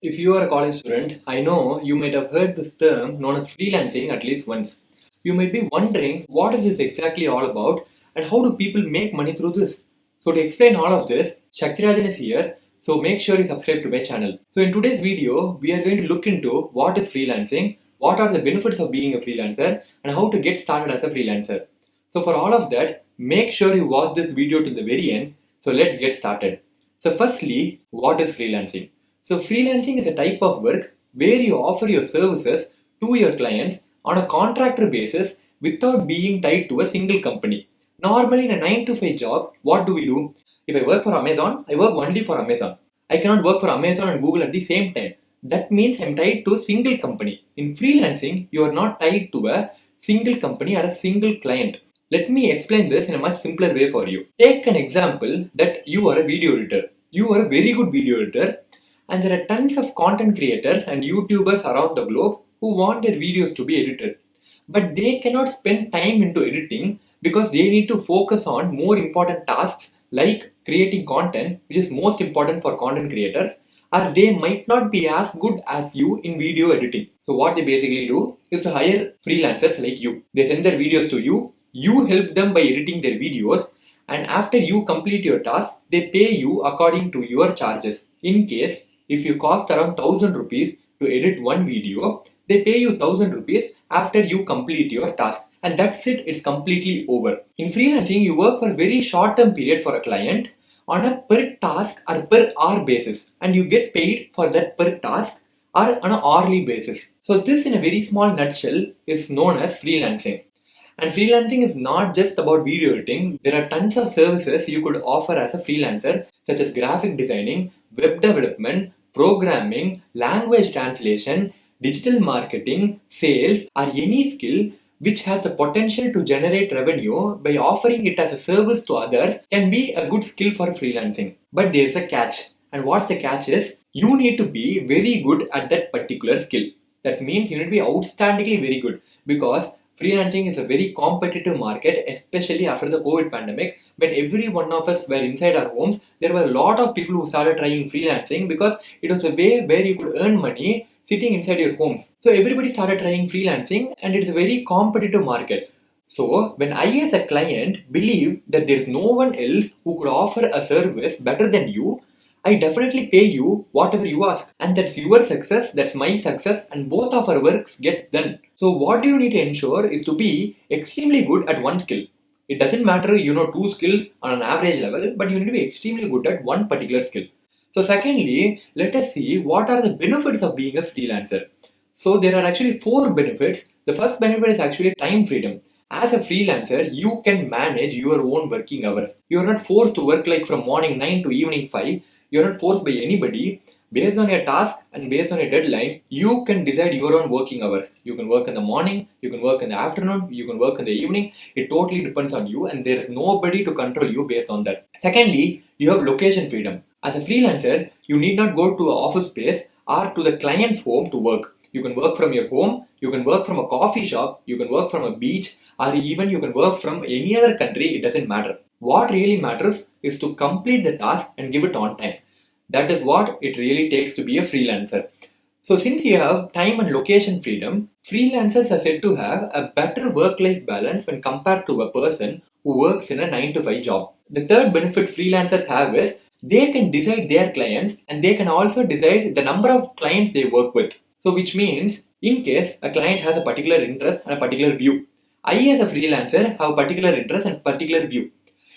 If you are a college student, I know you might have heard this term known as freelancing at least once. You might be wondering what is this exactly all about and how do people make money through this? So to explain all of this, Shaktirajan is here, so make sure you subscribe to my channel. So in today's video, we are going to look into what is freelancing, what are the benefits of being a freelancer, and how to get started as a freelancer. So for all of that, make sure you watch this video till the very end. So let's get started. So firstly, what is freelancing? So freelancing is a type of work where you offer your services to your clients on a contractor basis without being tied to a single company. Normally in a 9 to 5 job, what do we do? If I work for Amazon, I work only for Amazon. I cannot work for Amazon and Google at the same time. That means I'm tied to a single company. In freelancing, you are not tied to a single company or a single client. Let me explain this in a much simpler way for you. Take an example that you are a video editor. You are a very good video editor, and there are tons of content creators and YouTubers around the globe who want their videos to be edited. But they cannot spend time into editing because they need to focus on more important tasks like creating content, which is most important for content creators, or they might not be as good as you in video editing. So what they basically do is to hire freelancers like you. They send their videos to you, you help them by editing their videos, and after you complete your task, they pay you according to your charges. In case if you cost around 1000 rupees to edit one video, they pay you 1000 rupees after you complete your task. And that's it, it's completely over. In freelancing, you work for a very short term period for a client on a per task or per hour basis, and you get paid for that per task or on an hourly basis. So, this in a very small nutshell is known as freelancing. And freelancing is not just about video editing. There are tons of services you could offer as a freelancer, such as graphic designing, web development, programming, language translation, digital marketing, sales, or any skill which has the potential to generate revenue by offering it as a service to others can be a good skill for freelancing. But there is a catch. And what the catch is, you need to be very good at that particular skill. That means you need to be outstandingly very good, because freelancing is a very competitive market, especially after the COVID pandemic. When every one of us were inside our homes, there were a lot of people who started trying freelancing because it was a way where you could earn money sitting inside your homes. So everybody started trying freelancing, and it's a very competitive market. So when I as a client believe that there is no one else who could offer a service better than you, I definitely pay you whatever you ask. And that's your success, that's my success, and both of our works get done. So what you need to ensure is to be extremely good at one skill. It doesn't matter you know two skills on an average level, but you need to be extremely good at one particular skill. So secondly, let us see what are the benefits of being a freelancer. So there are actually four benefits. The first benefit is actually time freedom. As a freelancer, you can manage your own working hours. You are not forced to work like from morning 9 to evening 5. You are not forced by anybody. Based on your task and based on your deadline, you can decide your own working hours. You can work in the morning, you can work in the afternoon, you can work in the evening. It totally depends on you, and there is nobody to control you based on that. Secondly, you have location freedom. As a freelancer, you need not go to an office space or to the client's home to work. You can work from your home, you can work from a coffee shop, you can work from a beach, or even you can work from any other country. It doesn't matter. What really matters is to complete the task and give it on time. That is what it really takes to be a freelancer. So since you have time and location freedom, freelancers are said to have a better work-life balance when compared to a person who works in a 9 to 5 job. The third benefit freelancers have is they can decide their clients, and they can also decide the number of clients they work with. So which means in case a client has a particular interest and a particular view, I as a freelancer have a particular interest and particular view.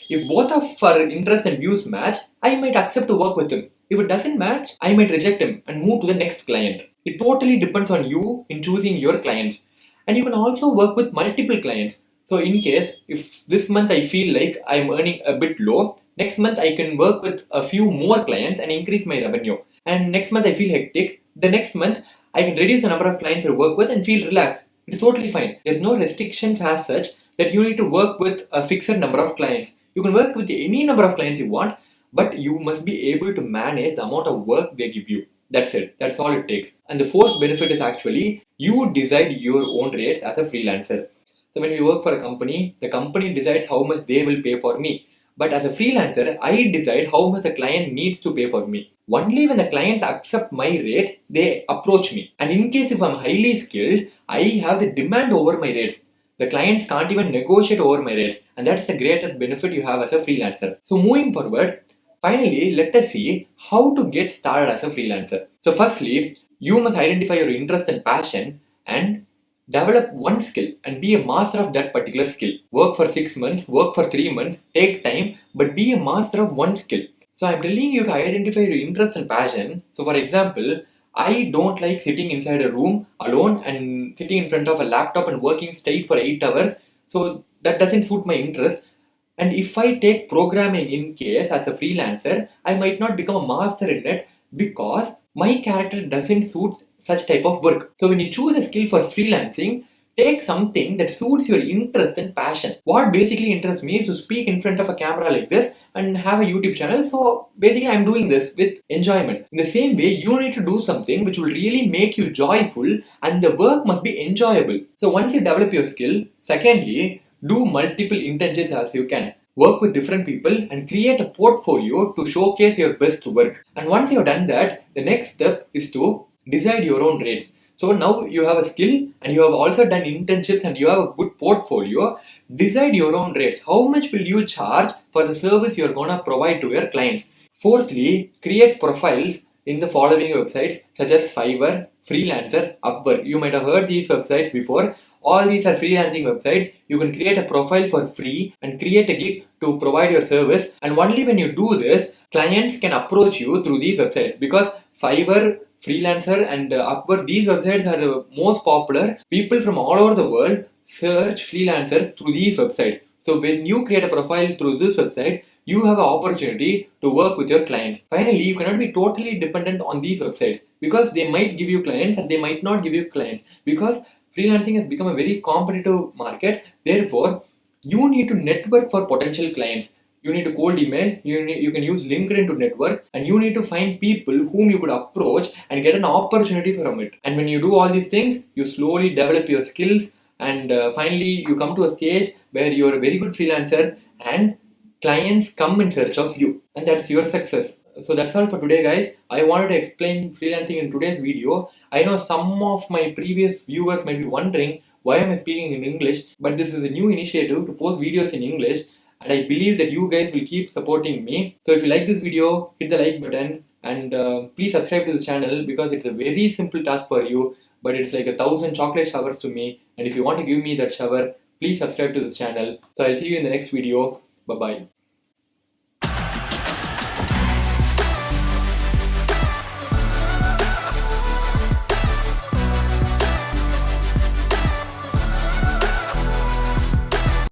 If both of our interests and views match, I might accept to work with him. If it doesn't match, I might reject him and move to the next client. It totally depends on you in choosing your clients. And you can also work with multiple clients. So in case if this month I feel like I'm earning a bit low, next month I can work with a few more clients and increase my revenue. And next month I feel hectic, the next month I can reduce the number of clients I work with and feel relaxed. It's totally fine. There's no restrictions as such that you need to work with a fixed number of clients. You can work with any number of clients you want, but you must be able to manage the amount of work they give you. That's it. That's all it takes. And the fourth benefit is actually you decide your own rates as a freelancer. So when we work for a company, the company decides how much they will pay for me. But as a freelancer, I decide how much the client needs to pay for me. Only when the clients accept my rate, they approach me. And in case if I'm highly skilled, I have the demand over my rates. The clients can't even negotiate over my rates, and that's the greatest benefit you have as a freelancer. So moving forward, finally, let us see how to get started as a freelancer. So firstly, you must identify your interest and passion and develop one skill and be a master of that particular skill. Work for 6 months, work for 3 months, take time, but be a master of one skill. So I'm telling you to identify your interest and passion. So for example, I don't like sitting inside a room alone and sitting in front of a laptop and working straight for 8 hours. So that doesn't suit my interest. And if I take programming in case as a freelancer, I might not become a master in it because my character doesn't suit such type of work. So when you choose a skill for freelancing, take something that suits your interest and passion. What basically interests me is to speak in front of a camera like this and have a YouTube channel. So basically I'm doing this with enjoyment. In the same way, you need to do something which will really make you joyful and the work must be enjoyable. So once you develop your skill, secondly, do multiple internships as you can. Work with different people and create a portfolio to showcase your best work. And once you have done that, the next step is to decide your own rates. So now you have a skill and you have also done internships and you have a good portfolio. Decide your own rates. How much will you charge for the service you are going to provide to your clients? Fourthly, create profiles in the following websites such as Fiverr, Freelancer, Upwork. You might have heard these websites before. All these are freelancing websites. You can create a profile for free and create a gig to provide your service. And only when you do this, clients can approach you through these websites because Fiverr, Freelancer and Upwork, these websites are the most popular. People from all over the world search freelancers through these websites. So when you create a profile through this website, you have an opportunity to work with your clients. Finally, you cannot be totally dependent on these websites because they might give you clients and they might not give you clients because freelancing has become a very competitive market. Therefore, you need to network for potential clients. You need to cold email, you can use LinkedIn to network, and you need to find people whom you could approach and get an opportunity from it. And when you do all these things, you slowly develop your skills, and finally you come to a stage where you are a very good freelancer and clients come in search of you, and that's your success. So that's all for today, guys. I wanted to explain freelancing in today's video. I know some of my previous viewers might be wondering why am I speaking in English, but this is a new initiative to post videos in English, and I believe that you guys will keep supporting me. So if you like this video, hit the like button and please subscribe to this channel because it's a very simple task for you, but it's like 1,000 chocolate showers to me. And if you want to give me that shower, please subscribe to this channel. So I'll see you in the next video. Bye bye.